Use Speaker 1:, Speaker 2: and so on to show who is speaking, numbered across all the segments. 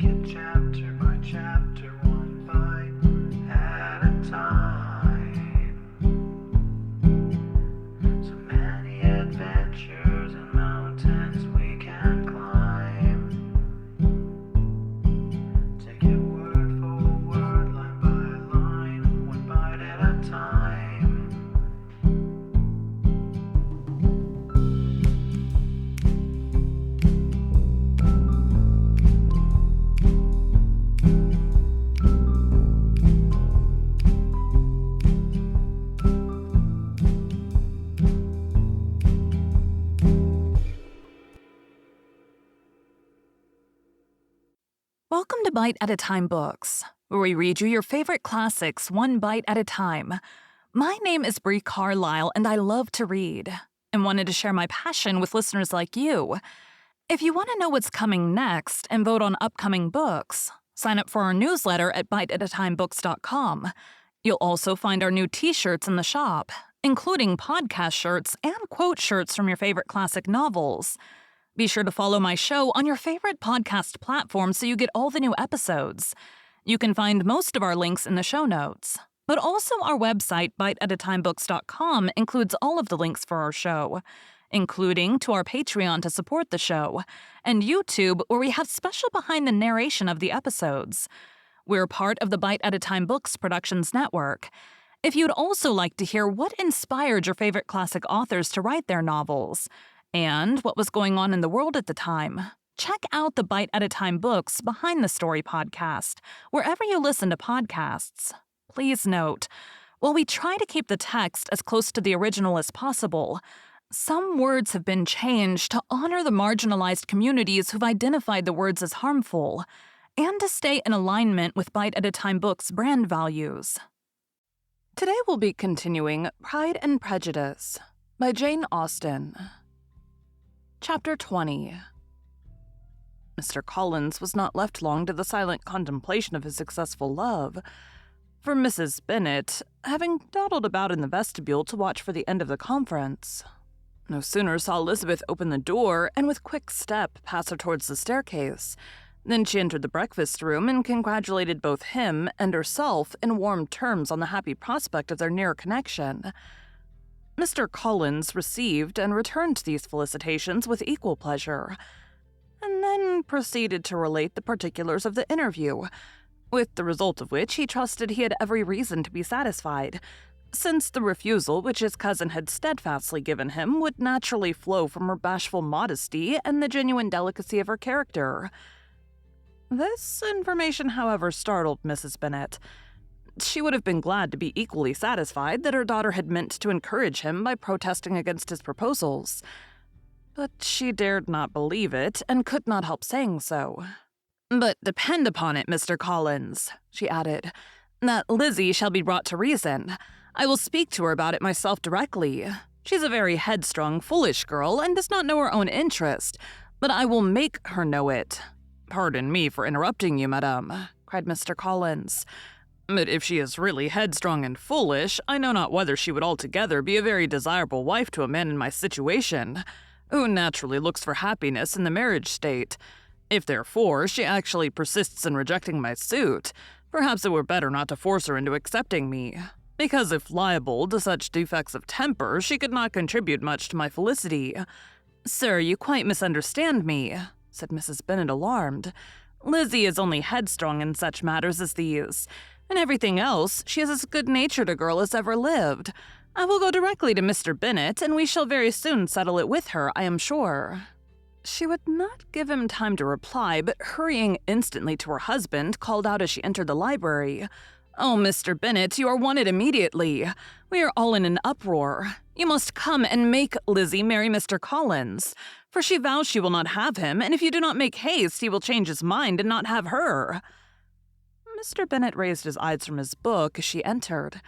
Speaker 1: take it chapter by chapter, one bite at a time. So many adventures and mountains we can climb. Take it word for word, line by line, one bite at a time.
Speaker 2: Welcome to Bite at a Time Books, where we read you your favorite classics one bite at a time. My name is Bree Carlile, and I love to read, and wanted to share my passion with listeners like you. If you want to know what's coming next and vote on upcoming books, sign up for our newsletter at biteatatimebooks.com. You'll also find our new t-shirts in the shop, including podcast shirts and quote shirts from your favorite classic novels. Be sure to follow my show on your favorite podcast platform so you get all the new episodes. You can find most of our links in the show notes. But also our website, biteatatimebooks.com, includes all of the links for our show, including to our Patreon to support the show, and YouTube, where we have special behind the narration of the episodes. We're part of the Bite at a Time Books Productions Network. If you'd also like to hear what inspired your favorite classic authors to write their novels, and what was going on in the world at the time, check out the Bite at a Time Books Behind the Story podcast, wherever you listen to podcasts. Please note, while we try to keep the text as close to the original as possible, some words have been changed to honor the marginalized communities who've identified the words as harmful, and to stay in alignment with Bite at a Time Books' brand values. Today we'll be continuing Pride and Prejudice by Jane Austen. Chapter 20. Mr. Collins was not left long to the silent contemplation of his successful love, for Mrs. Bennet, having dawdled about in the vestibule to watch for the end of the conference, no sooner saw Elizabeth open the door and with quick step pass her towards the staircase, than she entered the breakfast room and congratulated both him and herself in warm terms on the happy prospect of their near connection. Mr. Collins received and returned these felicitations with equal pleasure, and then proceeded to relate the particulars of the interview, with the result of which he trusted he had every reason to be satisfied, since the refusal which his cousin had steadfastly given him would naturally flow from her bashful modesty and the genuine delicacy of her character. This information, however, startled Mrs. Bennet. She would have been glad to be equally satisfied that her daughter had meant to encourage him by protesting against his proposals, but she dared not believe it and could not help saying so. "But depend upon it, Mr. Collins," she added, "that Lizzie shall be brought to reason. I will speak to her about it myself directly. She's a very headstrong, foolish girl and does not know her own interest, but I will make her know it." "Pardon me for interrupting you, madame," cried Mr. Collins, "but if she is really headstrong and foolish, I know not whether she would altogether be a very desirable wife to a man in my situation, who naturally looks for happiness in the marriage state. If, therefore, she actually persists in rejecting my suit, perhaps it were better not to force her into accepting me, because if liable to such defects of temper, she could not contribute much to my felicity." "Sir, you quite misunderstand me," said Mrs. Bennet, alarmed. "Lizzie is only headstrong in such matters as these. In everything else, she is as good-natured a girl as ever lived. I will go directly to Mr. Bennet, and we shall very soon settle it with her, I am sure." She would not give him time to reply, but hurrying instantly to her husband, called out as she entered the library, "Oh, Mr. Bennet, you are wanted immediately. We are all in an uproar. You must come and make Lizzie marry Mr. Collins, for she vows she will not have him, and if you do not make haste, he will change his mind and not have her." Mr. Bennet raised his eyes from his book as she entered,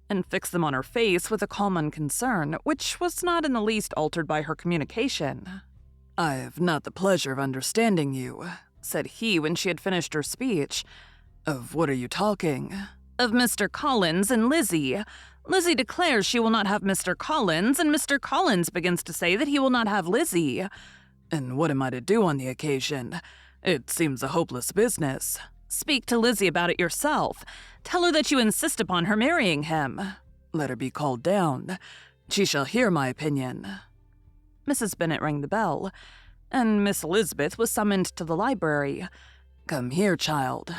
Speaker 2: and fixed them on her face with a calm unconcern, which was not in the least altered by her communication. "I have not the pleasure of understanding you," said he when she had finished her speech. "Of what are you talking?" "Of Mr. Collins and Lizzie. Lizzie declares she will not have Mr. Collins, and Mr. Collins begins to say that he will not have Lizzie." "And what am I to do on the occasion? It seems a hopeless business. Speak to Lizzie about it yourself. Tell her that you insist upon her marrying him. Let her be called down. She shall hear my opinion." Mrs. Bennet rang the bell, and Miss Elizabeth was summoned to the library. "Come here, child,"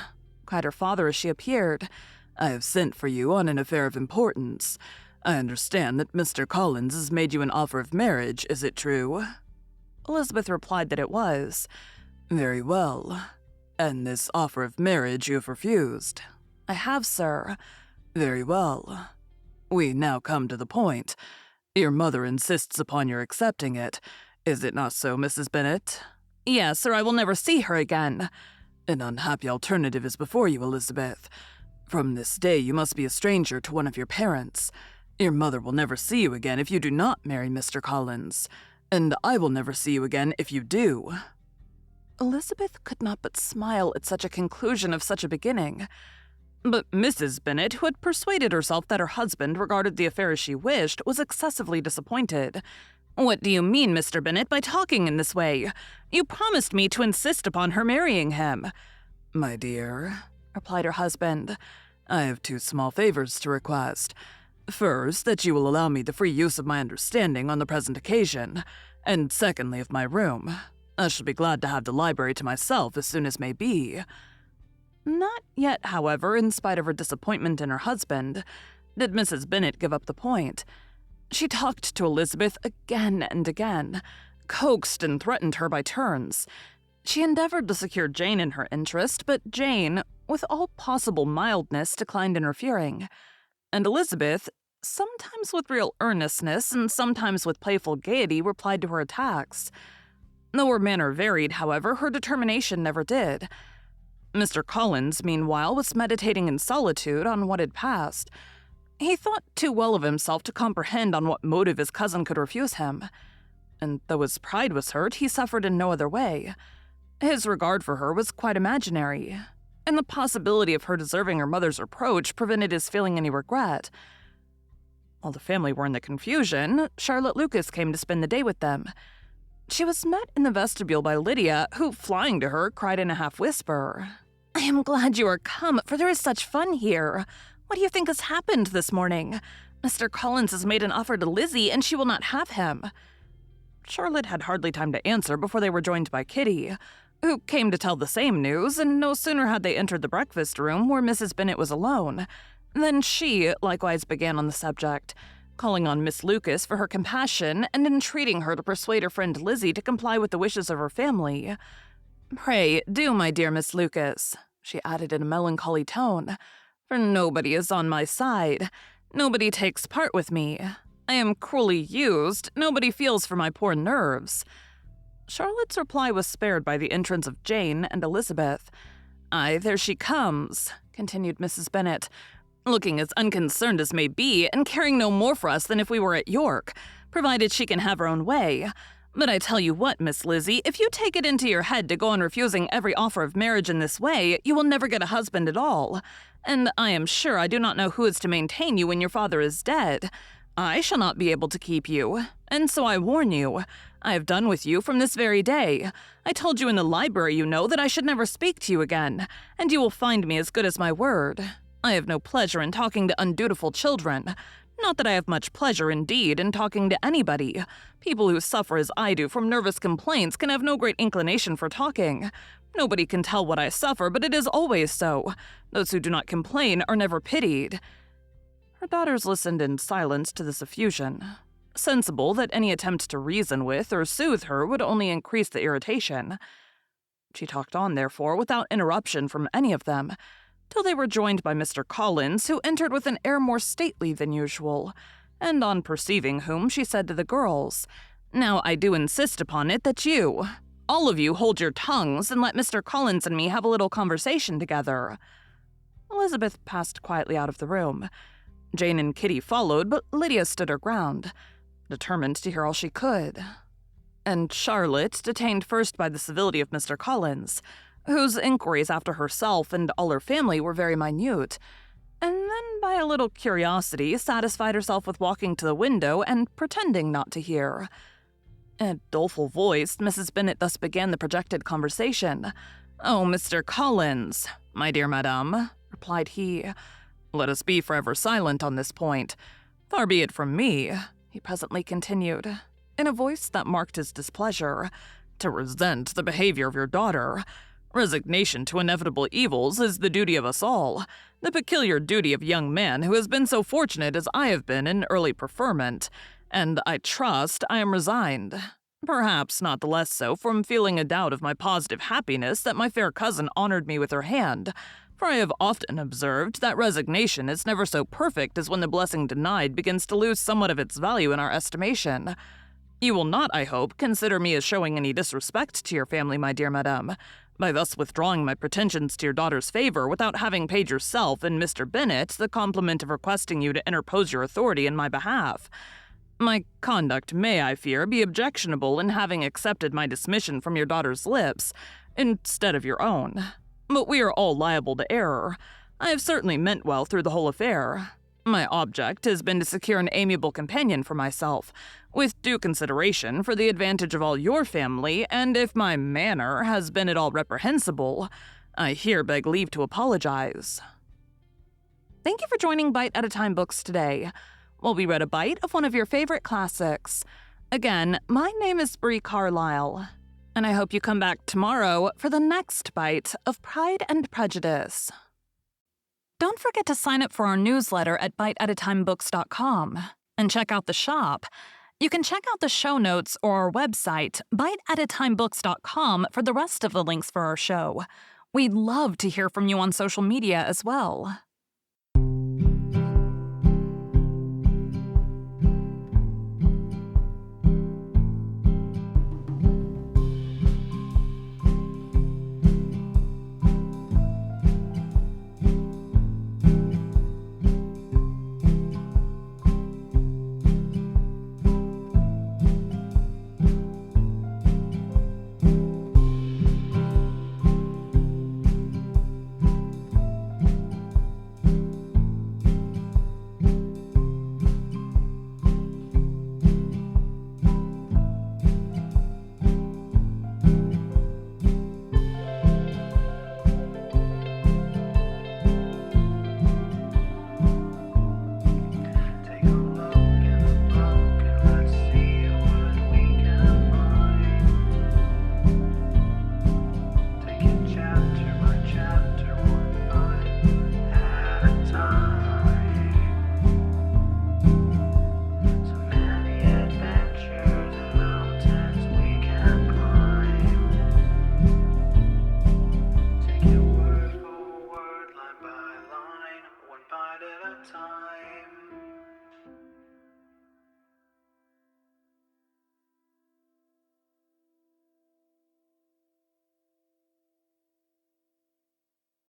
Speaker 2: cried her father as she appeared. "I have sent for you on an affair of importance. I understand that Mr. Collins has made you an offer of marriage, is it true?" Elizabeth replied that it was. "Very well. And this offer of marriage you have refused?" "I have, sir." "Very well. We now come to the point. Your mother insists upon your accepting it. Is it not so, Mrs. Bennet?" "Yes, or I will never see her again." "An unhappy alternative is before you, Elizabeth. From this day you must be a stranger to one of your parents. Your mother will never see you again if you do not marry Mr. Collins, and I will never see you again if you do." Elizabeth could not but smile at such a conclusion of such a beginning. But Mrs. Bennet, who had persuaded herself that her husband regarded the affair as she wished, was excessively disappointed. "What do you mean, Mr. Bennet, by talking in this way? You promised me to insist upon her marrying him." "My dear," replied her husband, "I have two small favors to request. First, that you will allow me the free use of my understanding on the present occasion, and secondly, of my room. I shall be glad to have the library to myself as soon as may be." Not yet, however, in spite of her disappointment in her husband, did Mrs. Bennet give up the point. She talked to Elizabeth again and again, coaxed and threatened her by turns. She endeavored to secure Jane in her interest, but Jane, with all possible mildness, declined interfering. And Elizabeth, sometimes with real earnestness and sometimes with playful gaiety, replied to her attacks. Though her manner varied, however, her determination never did. Mr. Collins, meanwhile, was meditating in solitude on what had passed. He thought too well of himself to comprehend on what motive his cousin could refuse him. And though his pride was hurt, he suffered in no other way. His regard for her was quite imaginary, and the possibility of her deserving her mother's reproach prevented his feeling any regret. While the family were in the confusion, Charlotte Lucas came to spend the day with them. She was met in the vestibule by Lydia, who, flying to her, cried in a half-whisper, "I am glad you are come, for there is such fun here. What do you think has happened this morning? Mr. Collins has made an offer to Lizzie, and she will not have him." Charlotte had hardly time to answer before they were joined by Kitty, who came to tell the same news, and no sooner had they entered the breakfast room where Mrs. Bennet was alone, than she likewise began on the subject, calling on Miss Lucas for her compassion and entreating her to persuade her friend Lizzie to comply with the wishes of her family. "Pray, do, my dear Miss Lucas," she added in a melancholy tone, "for nobody is on my side. Nobody takes part with me. I am cruelly used. Nobody feels for my poor nerves." Charlotte's reply was spared by the entrance of Jane and Elizabeth. "Aye, there she comes," continued Mrs. Bennet, "looking as unconcerned as may be, and caring no more for us than if we were at York, provided she can have her own way. But I tell you what, Miss Lizzie, if you take it into your head to go on refusing every offer of marriage in this way, you will never get a husband at all. And I am sure I do not know who is to maintain you when your father is dead. I shall not be able to keep you, and so I warn you. I have done with you from this very day. I told you in the library, you know, that I should never speak to you again, and you will find me as good as my word. I have no pleasure in talking to undutiful children. Not that I have much pleasure, indeed, in talking to anybody. People who suffer as I do from nervous complaints can have no great inclination for talking. Nobody can tell what I suffer, but it is always so. Those who do not complain are never pitied." Her daughters listened in silence to this effusion, sensible that any attempt to reason with or soothe her would only increase the irritation. She talked on, therefore, without interruption from any of them, till they were joined by Mr. Collins, who entered with an air more stately than usual, and on perceiving whom, she said to the girls, "Now I do insist upon it that you, all of you, hold your tongues and let Mr. Collins and me have a little conversation together." Elizabeth passed quietly out of the room. Jane and Kitty followed, but Lydia stood her ground, determined to hear all she could. And Charlotte, detained first by the civility of Mr. Collins, whose inquiries after herself and all her family were very minute, and then by a little curiosity satisfied herself with walking to the window and pretending not to hear. In a doleful voice, Mrs. Bennet thus began the projected conversation. "Oh, Mr. Collins, my dear madame," replied he, "let us be forever silent on this point. Far be it from me," he presently continued, in a voice that marked his displeasure, "to resent the behavior of your daughter. Resignation to inevitable evils is the duty of us all, the peculiar duty of a young man who has been so fortunate as I have been in early preferment, and I trust I am resigned. Perhaps not the less so from feeling a doubt of my positive happiness that my fair cousin honored me with her hand, for I have often observed that resignation is never so perfect as when the blessing denied begins to lose somewhat of its value in our estimation. You will not, I hope, consider me as showing any disrespect to your family, my dear madame, by thus withdrawing my pretensions to your daughter's favor without having paid yourself and Mr. Bennet the compliment of requesting you to interpose your authority in my behalf. My conduct may, I fear, be objectionable in having accepted my dismission from your daughter's lips, instead of your own. But we are all liable to error. I have certainly meant well through the whole affair. My object has been to secure an amiable companion for myself, with due consideration for the advantage of all your family, and if my manner has been at all reprehensible, I here beg leave to apologize. Thank you for joining Bite at a Time Books today, while we read a bite of one of your favorite classics. Again, my name is Bree Carlile, and I hope you come back tomorrow for the next bite of Pride and Prejudice. Don't forget to sign up for our newsletter at biteatatimebooks.com and check out the shop. You can check out the show notes or our website, biteatatimebooks.com, for the rest of the links for our show. We'd love to hear from you on social media as well.